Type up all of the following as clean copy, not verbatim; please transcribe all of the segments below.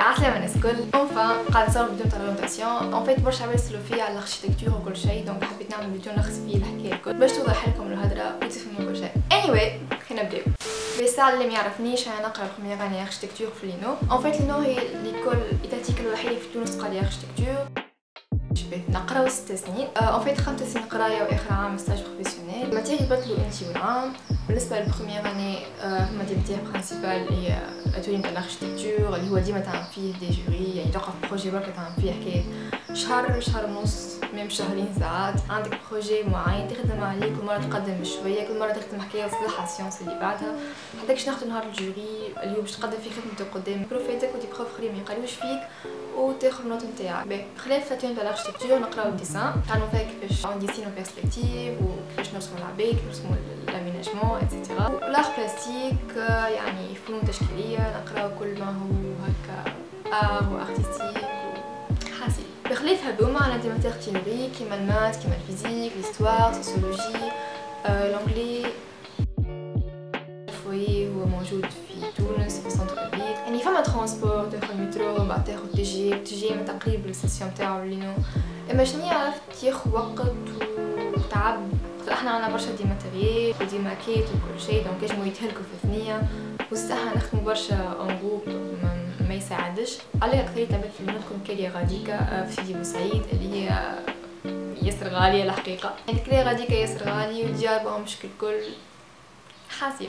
عسلامة الناس الكل. اونفان قاعد نصور فيديو تاع اورينتاسيون. اون فيت برشا عباد يسألوا فيا على الاركيتكتور وكل شيء، دونك حبيت نعمل فيديو نلخص فيه الحكايه الكل باش توضح لكم الهضره وتفهموا كل شيء. anyway خلينا نبداو. بالساعة اللي ما يعرفنيش انا نقرا بروميير اني اركيتكتور في لينو. اون فيت لينو هي ليكول ايتاتيك الوحيده في تونس قال لي اركيتكتور. نقراو 6 سنين. اون فيت 5 سنين قرايه واخر عام ستاج بروفيسيونيل. الماتيري بدلوا انتي والعام. بالنسبه للبروميير اني هما دي ماتير برينسيبال هي اتولي نتاع الاركيتكتور اللي هو ديما تعمل فيه دي جوري، يعني توقف بروجي برك تعمل فيه حكايه شهر ونص ميم شهرين ساعات. عندك بروجي معين تخدم عليه، كل مره تقدم بشويه، كل مره تخدم حكايه تصلحها السيونس اللي بعدها. حتى كيش ناخذ نهار الجوري اللي هو باش تقدم فيه خدمتك قدام بروفيتك ودي بروف اخرين ما يقالوش فيك وتاخذ النوت نتاعك. خلال فترة تاع الاركيتكتور نقراو الديسان، تعلموا فيها كيفاش نديسينو بيرسبكتيف وكيفاش نرسموا العباد، كيفاش نرسموا لاميناجمون ايتترا. والار بلاستيك يعني فنون تشكيليه نقراو كل ما هو هكا ار وارتستيك وحاسب. بخلاف هذوما عندنا دي ماتير تيوري كيما المات كيما الفيزيك ليستوار سوسيولوجي لونجلي. الفوي هو موجود في تونس في سنتر الفيل، يعني فما ترونسبور تاخذ مترو بعد تاخذ تي جي من تقريب للستاسيون تاعو لينو. اما شنو عرفت ياخذ وقت وتعب. احنا عنا برشا دي ماتيريال ودي ماكيت وكل شيء، دونك يجمو يتهلكوا في ثنيه وصح نخدموا برشا اون جروب ما يساعدش. على اكثريه العباد في لينو تكون كاليا غاديكا في سيدي بوسعيد اللي هي ياسر غاليه الحقيقه، يعني كاليا غاديكا ياسر غالي وديارهم مشكل كل حاسب.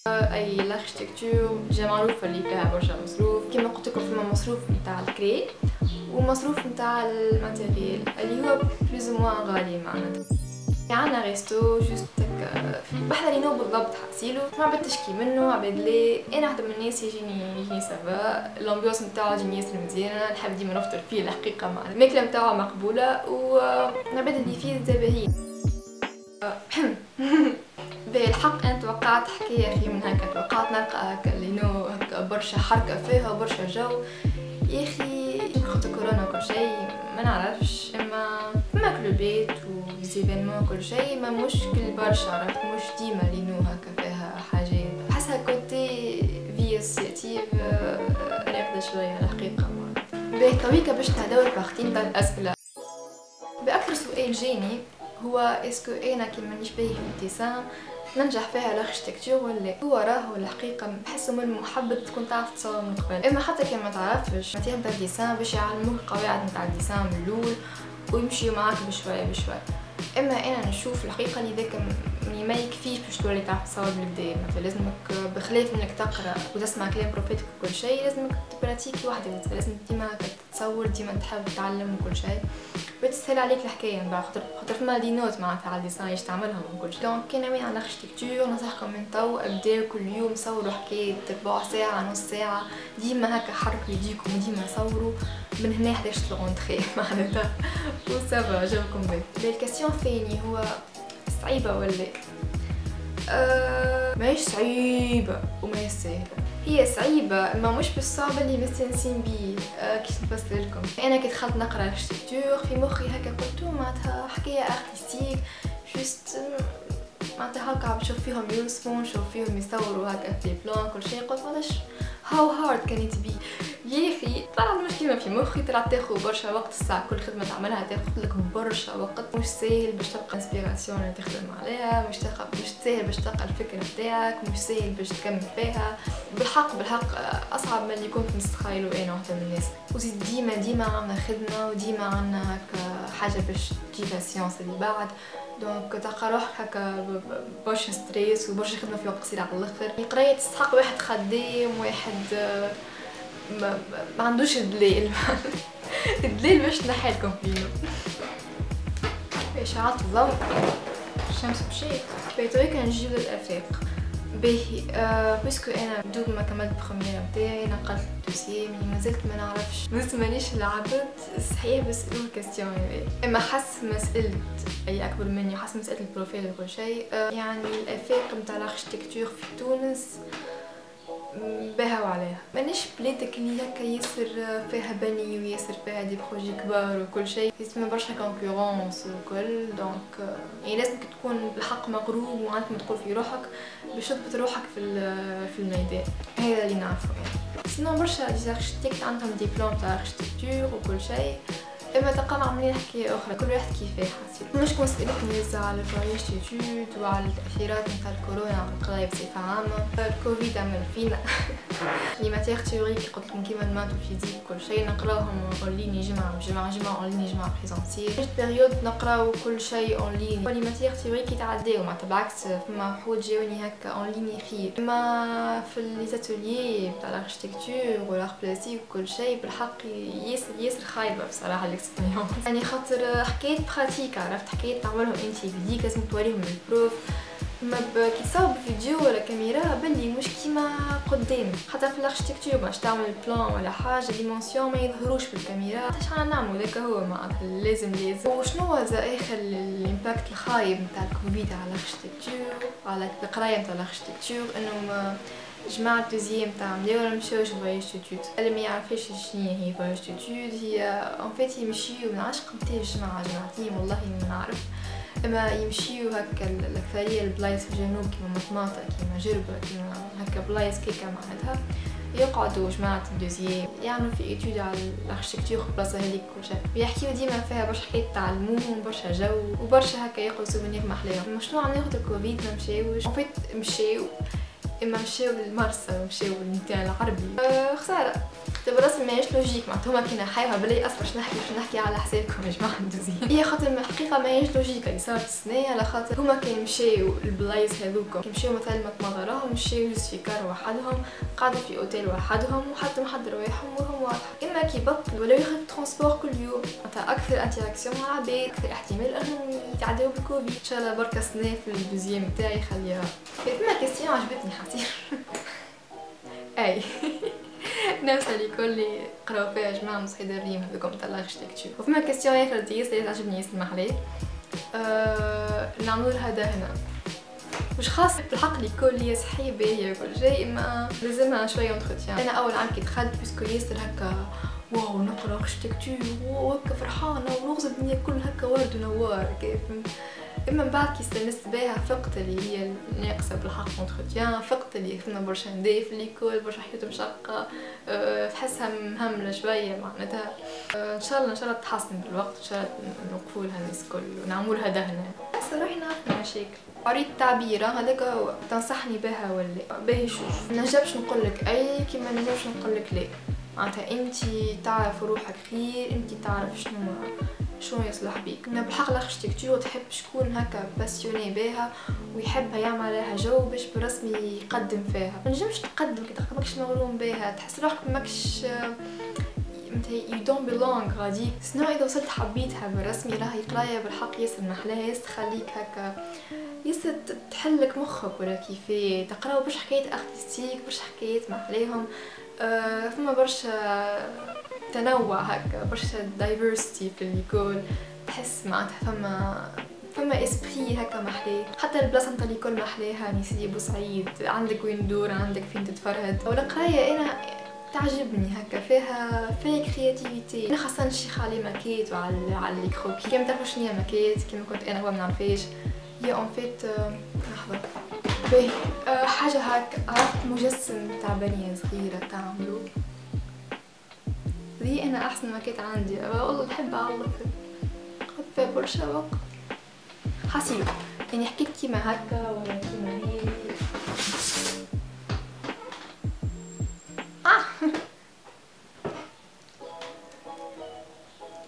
اي الاركيتكتور جا معروفه اللي فيها برشا مصروف، كيما قلت لكم فما مصروف نتاع الكري ومصروف نتاع الماتيريال اللي هو بلوز موان غالي معناتها. عندنا ريستو جوست بحذا لينو بالضبط حاسيلو ما عباد تشكي منه عباد لي. انا واحده من الناس يجيني سافا الامبيونس نتاعو يجيني ياسر مزيانه، نحب ديما نفطر فيه الحقيقه مع الماكله نتاعو مقبوله والعباد اللي فيه زباهين. بالحق انا توقعت حكايه اخي من هكا، توقعت نلقى هكا لينو هكا برشا حركه فيها وبرشا جو. يا اخي خاطر كورونا وكل شيء ما نعرفش، اما فما كلوبات وزيفينمون كل شيء ما مشكل برشا. عرفت مش ديما لينو هكا فيها حاجات بحسها كوتي في اسياتيف راقده شويه الحقيقه. باهي تويكا باش نهداو البارتي نتاع الاسئله. باكثر سؤال جاني هو اسكو انا كي مانيش باهي في الديسان ننجح فيها الاركيتكتور ولا هو راهو الحقيقه بحسه من محبط تكون تعرف تصور من قبل. اما حتى كي ما تعرفش ماتير نتاع الديسان باش يعلموك القواعد نتاع الديسان من الاول ويمشيو معاك بشويه بشويه. اما انا نشوف الحقيقه اللي ذاك ما يكفيش باش تولي تعرف تصور بالبدايه. مثلا لازمك بخلاف انك تقرا وتسمع كلام بروفيتك وكل شيء لازمك تبراتيكي وحدك، لازم ديما تصور ديما تحب تتعلم وكل شيء بتسهل عليك الحكايه من بعد. خاطر فما دي نوت معناتها على الديساين ايش تعملهم وكل شيء. دونك كي ناويين على الاركيتكتور ننصحكم من تو ابداو كل يوم صوروا حكايه ربع ساعه نص ساعه، ديما هكا حركوا يديكم وديما صوروا من هنا 11 لونطري معناتها وسافا جاوكم باهي. الكاستيون الثاني هو صعيبه ولا ماهيش صعيبه وما سهله، هي صعيبه اما مش بالصعب اللي مستانسين بيه. كيف نفسر لكم، انا كي دخلت نقرا اركيتكتور في مخي هكا قلت معناتها حكايه ارتستيك جوست معناتها هكا عم نشوف فيهم يرسموا نشوف فيهم يصوروا هكا في بلان كل شيء. قلت علاش هاو هارد كان يتبي يا اخي. طلعت المشكله في مخي طلعت تاخذ برشا وقت. الساعه كل خدمه تعملها تاخذ لك برشا وقت، مش ساهل باش تلقى انسبيراسيون اللي تخدم عليها، مش ساهل باش تلقى الفكره نتاعك، مش ساهل باش تكمل فيها. بالحق اصعب من اللي كنت نتخيلو انا واحده من الناس. وزيد ديما عندنا خدمه وديما عندنا هكا حاجه باش تجيب السيونس اللي بعد، دونك تلقى روحك هكا برشا ستريس وبرشا خدمه في وقت قصير على الاخر. القرايه تستحق واحد خدام، واحد ما عندوش الدليل الدليل باش نحيلكم فيه. شعلت الضوء الشمس مشيت بيتويك نجيب للافاق. باهي باسكو انا دوب ما كملت بروميير نتاعي نقلت الدوسيي مازلت ما نعرفش مانيش العبد صحيح بسألوا الكاستيون هذي. اما حس مسألة اي اكبر مني حس مسألة البروفيل وكل شيء. يعني الافاق نتاع الاركيتكتور في تونس باها وعليها مانيش بلادك اللي هكا ياسر فيها بني وياسر فيها دي بروجي كبار وكل شيء، يسمى برشا كونكورونس وكل. دونك يعني لازمك تكون بالحق مغروم وعندك ما تقول في روحك باش تثبت روحك في الميدان. هذا اللي نعرفه يعني. سينو برشا ديزاركتيكت عندهم ديبلوم تاع اركتيكتور وكل شيء، اما تلقاهم عاملين حكايه اخرى كل واحد كيفاه حاسين. مش كنسألك نزع على الفوايج تيتود وعلى التاثيرات نتاع الكورونا على القرايه بصفه عامه. الكوفيد عمل فينا لي ماتيغ تيوريك قلت لكم كيما المات والفيزيك كل شيء نقراوهم اون لين جمعه بجمعه، جمعه اون لين جمعه بريزونسيل. جات بيريود نقراو كل شيء اون لين، لي ماتيغ تيوريك يتعداو معناتها بالعكس فما حوايج جاوني هكا اون لين خير. اما في لي زاتوليي تاع الاركتيكتور والار بلاستيك وكل شيء بالحق ياسر خايبه بصراحه الاكسبيريونس. يعني خاطر حكايه براتيك عرفت حكايه تعملهم انت بيديك لازم توريهم للبروف، ما كي تصاوب فيديو ولا كاميرا بلي مش كيما قدام. حتى في الاركتيكتور باش تعمل بلان ولا حاجه ديمونسيون ما يظهروش بالكاميرا. اش نعملوا ذاك هو معناتها لازم. وشنو هو اخر الامباكت الخايب نتاع الكوفيد على الاركتيكتور على القرايه نتاع الاركتيكتور؟ انه جماعة دوزيام تاع مليون ولا مشاوش فواياج تيتود. اللي ما يعرفش شنو هي فواياج تيتود هي اون فيت يمشيو من عشق نتاع جماعتين والله ما نعرف، اما يمشيو هكا الاكثريه البلايص في الجنوب كيما مطماطة كيما جربة كيما هكا بلايص كيكا معناتها يقعدوا جماعة الدوزيام يعملوا في ايتود على الاركتيكتور بلاصه هذيك كل شيء، يحكيو ديما فيها برشا حكايات تعلموهم برشا جو وبرشا هكا ياخذوا سوفونير محلاهم. شنو عم ناخذ الكوفيد ما مشاوش اون فيت مشاو، اما مشاو للمرسى مشاو للمكان العربي. خساره براسي ماهيش لوجيك معناتها هما كينا حيوها بلي اصلا باش نحكي على حسابكم يا جماعه ندوزي. هي خاطر الحقيقه ماهيش لوجيك اللي صارت السنه، على خاطر هما كي مشاو البلايص هذوك كي مشاو مثلا مطمطة راهم مشاو في كار وحدهم قعدوا في اوتيل وحدهم وحتى ما حد روايحهم وهم واضح. اما كي بطل ولا ياخذ ترونسبور كل يوم معناتها اكثر انتراكسيون مع العباد اكثر احتمال انهم يتعداو بالكوفيد. ان شاء الله بركه سنه في الدوزيام تاعي خليها. فما كيستيون عجبتني حتى اي نفس اللي قراو فيها جماعه مصحيدرين هذوكم تاع الاركتيكتور. وفما كيستيون اخر ديس اللي تعجبني ياسر عليه نعملوا لها دهنه مش خاص بالحق لي كل لي صحيه باهيه وكل شيء، اما لازمها شويه اونتروتيان. انا اول عام كي دخلت باسكو ياسر هكا واو نقرا اركتيكتور وهكا فرحانه ونغزى الدنيا كل هكا ورد ونوار كيف. اما من بعد كي استانست بها فقت اللي هي ناقصه بالحق اونتروتيان، فقت اللي فما برشا نضيف ليكول برشا حياته مشقه تحسها مهمله شويه معناتها. ان شاء الله تتحسن بالوقت، ان شاء الله نوقفوا لها الناس الكل ونعملوا لها دهنه. صراحه نعرف مشاكل قريت تعبيره هذاك هو تنصحني بها ولا باهي. شوف ما نجمش نقول لك اي كيما ما نجمش نقول لك لا، معناتها انت تعرف روحك خير، انت تعرف شنو يصلح بيك. انا بالحق الاركتيكتور تحب شكون هكا باسيوني بها ويحبها يعمل عليها جو باش برسمي يقدم فيها. ما نجمش تقدم كي ماكش مغروم بها، تحس روحك ماكش you don't belong غاديك. سنو اذا وصلت حبيتها بالرسمي راهي قرايه بالحق ياسر محلاها، ياسر تخليك هكا ياسر تحلك مخك ولا كيفاه تقراو برشا حكايات ارتستيك برشا حكايات محلاهم. فما برشا تنوع هكا برشا دايفرسيتي في ليكول، تحس معناتها فما اسبري هكا محلاه. حتى البلاصه نتاع ليكول محلاها يعني سيدي بوسعيد عندك وين تدور عندك فين تتفرهد. والقرايه انا تعجبني هكا فيها كرياتيفيتي. انا خاصه نشيخ على ماكيت وعلى لي كروكي. كيما تعرفوا شنو هي ماكيت كيما كنت انا هو ما نعرفهاش هي اون فيت لحظه باهي حاجه هكا عرفت مجسم تاع بنيه صغيره تعملوا ذي. انا احسن ماكيت عندي والله نحب اعلق قد فيها برشا وقت حسيب يعني حكيت كيما هكا ولا كيما هي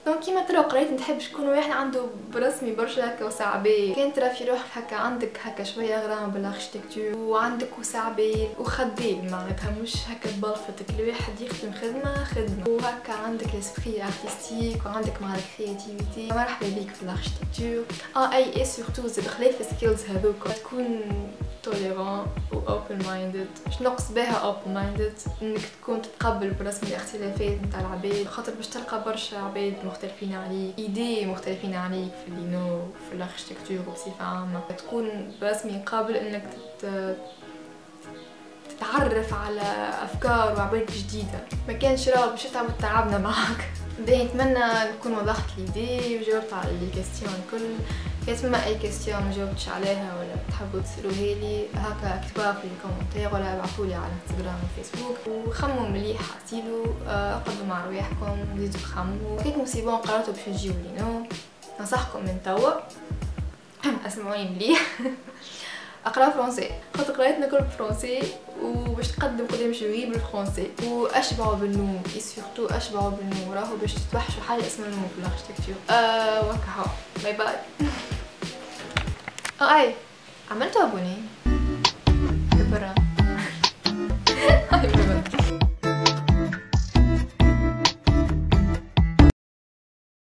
دونك كيما ترى قريت نحب شكون واحد عنده برسمي برشا هكا وصعبي. كان ترى في روحك هكا عندك هكا شويه غرام بالاركتيكتور وعندك وصعبي وخديل معناتها مش هكا بلفتك. الواحد يخدم خدمه وهكا عندك الاسبري ارتستيك وعندك مع الكرياتيفيتي. مرحبا بيك في الاركتيكتور. اي سورتو زاد خلاف السكيلز هذوك تكون توليرون و open minded. باش نقص بها open minded انك تكون تتقبل برسم الاختلافات نتاع العباد، خاطر باش تلقى برشا عباد مختلفين عليك ايدي مختلفين عليك في اللينو في الاركتيكتور بصفه عامه. تكون برسمي قابل انك تتعرف على افكار وعباد جديده. ما كانش راه باش تعبنا معاك. باهي نتمنى نكون وضحت ليدي وجاوبت على لي كاستيون الكل. كاتما اي كيستيون ما جاوبتش عليها ولا تحبوا تسالوها لي هكا اكتبوها في الكومنتير ولا ابعثولي على انستغرام وفيسبوك وخموا مليح حسيلو قدوا مع رواحكم زيدوا تخموا كيكم سي بون قررتوا باش تجيو لينا ننصحكم من توا اسمعوني مليح اقرا فرونسي خاطر قرايتنا كل فرونسي وباش تقدم قدام جوري بالفرونسي واشبعوا بالنوم سورتو اشبعوا بالنوم راهو باش تتوحشوا حاجه اسمها النوم في الاركتيكتور وكا باي باي اي عملتوا ابوني